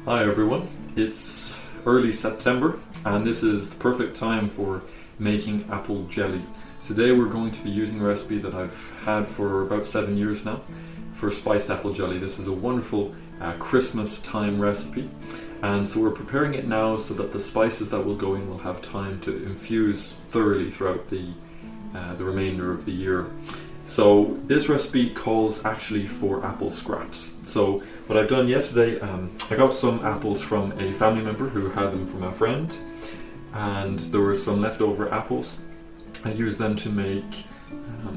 Hi everyone, it's early September and this is the perfect time for making apple jelly. Today we're going to be using a recipe that I've had for about 7 years now for spiced apple jelly. This is a wonderful Christmas time recipe, and so we're preparing it now so that the spices that will go in will have time to infuse thoroughly throughout the remainder of the year. So this recipe calls actually for apple scraps. So what I've done yesterday, I got some apples from a family member who had them from a friend, and there were some leftover apples. I used them to make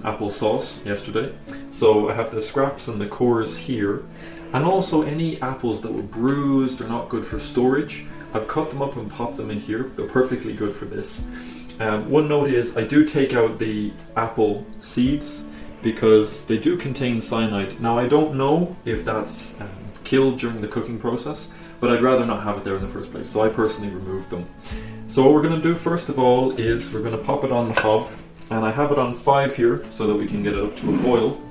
apple sauce yesterday. So I have the scraps and the cores here, and also any apples that were bruised or not good for storage. I've cut them up and popped them in here. They're perfectly good for this. One note is I do take out the apple seeds because they do contain cyanide. Now I don't know if that's killed during the cooking process, but I'd rather not have it there in the first place, so I personally removed them. So what we're going to do first of all is we're going to pop it on the hob, and I have it on 5 here so that we can get it up to a boil,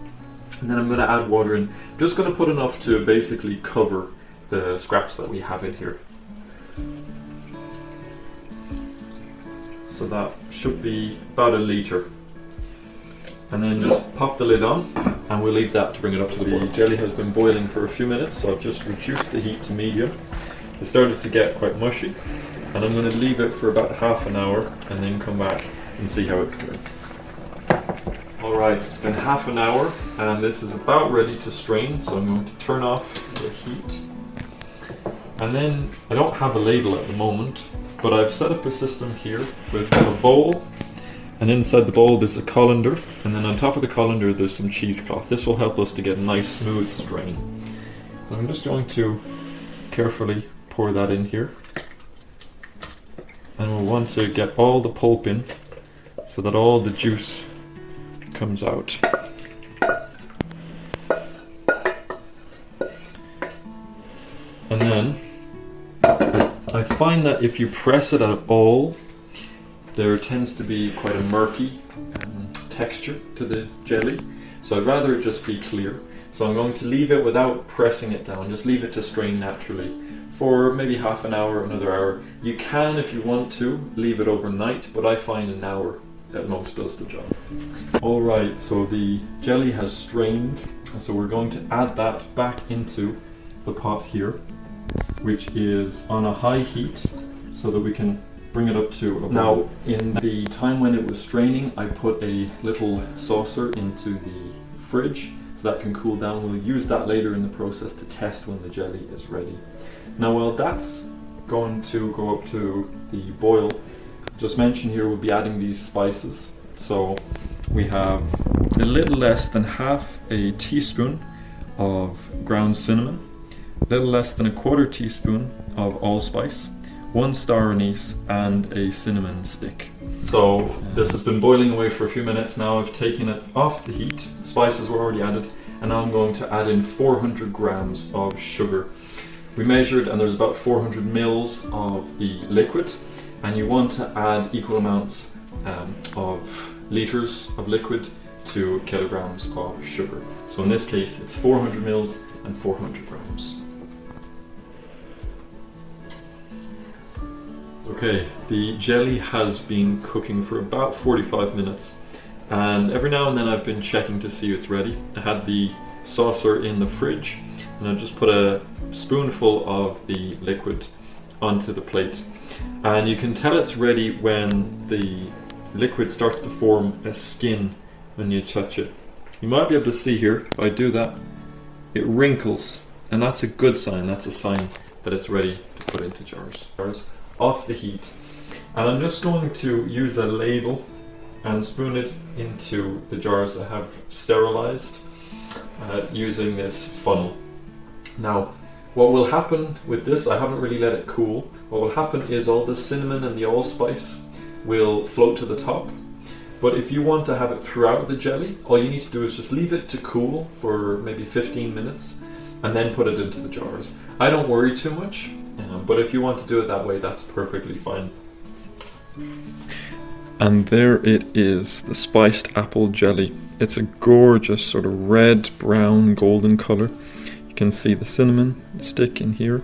and then I'm going to add water in. I'm just going to put enough to basically cover the scraps that we have in here. So that should be about 1 litre. And then just pop the lid on and we'll leave that to bring it up to the boil. The jelly has been boiling for a few minutes, so I've just reduced the heat to medium. It started to get quite mushy, and I'm going to leave it for about half an hour and then come back and see how it's doing. Alright, it's been half an hour and this is about ready to strain, so I'm going to turn off the heat. And then I don't have a ladle at the moment, but I've set up a system here with a bowl, and inside the bowl there's a colander, and then on top of the colander there's some cheesecloth. This will help us to get a nice smooth strain. So I'm just going to carefully pour that in here, and we'll want to get all the pulp in so that all the juice comes out. And then I find that if you press it at all, there tends to be quite a murky texture to the jelly, so I'd rather it just be clear. So I'm going to leave it without pressing it down, just leave it to strain naturally for maybe half an hour, another hour. You can, if you want to, leave it overnight, but I find an hour at most does the job. Alright, so the jelly has strained, so we're going to add that back into the pot here, which is on a high heat so that we can bring it up to a boil. Now, in the time when it was straining, I put a little saucer into the fridge so that can cool down. We'll use that later in the process to test when the jelly is ready. Now, while that's going to go up to the boil, just mention here we'll be adding these spices. So we have a little less than half a teaspoon of ground cinnamon, a little less than 1/4 teaspoon of allspice, 1 star anise, and a cinnamon stick. So this has been boiling away for a few minutes now. I've taken it off the heat, spices were already added, and now I'm going to add in 400 grams of sugar. We measured and there's about 400 mils of the liquid, and you want to add equal amounts of liters of liquid to kilograms of sugar. So in this case it's 400 mils and 400 grams. Okay, the jelly has been cooking for about 45 minutes, and every now and then I've been checking to see it's ready. I had the saucer in the fridge, and I just put a spoonful of the liquid onto the plate, and you can tell it's ready when the liquid starts to form a skin when you touch it. You might be able to see here, if I do that, it wrinkles, and that's a good sign. That's a sign that it's ready to put into jars. Off the heat, and I'm just going to use a ladle and spoon it into the jars I have sterilized using this funnel. Now, what will happen with this, I haven't really let it cool, what will happen is all the cinnamon and the allspice will float to the top, but if you want to have it throughout the jelly, all you need to do is just leave it to cool for maybe 15 minutes and then put it into the jars. I don't worry too much, but if you want to do it that way, that's perfectly fine. And there it is, the spiced apple jelly. It's a gorgeous sort of red, brown, golden color. You can see the cinnamon stick in here.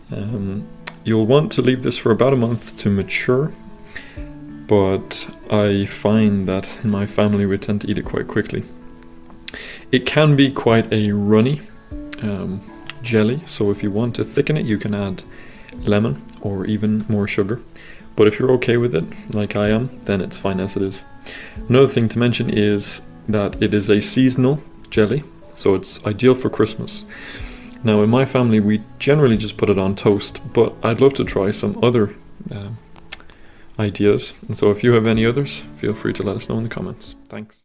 You'll want to leave this for about a month to mature, but I find that in my family we tend to eat it quite quickly. It can be quite a runny jelly, so if you want to thicken it, you can add lemon or even more sugar. But if you're okay with it, like I am, then it's fine as it is. Another thing to mention is that it is a seasonal jelly, so it's ideal for Christmas. Now in my family we generally just put it on toast, but I'd love to try some other ideas, and so if you have any others, feel free to let us know in the comments. Thanks.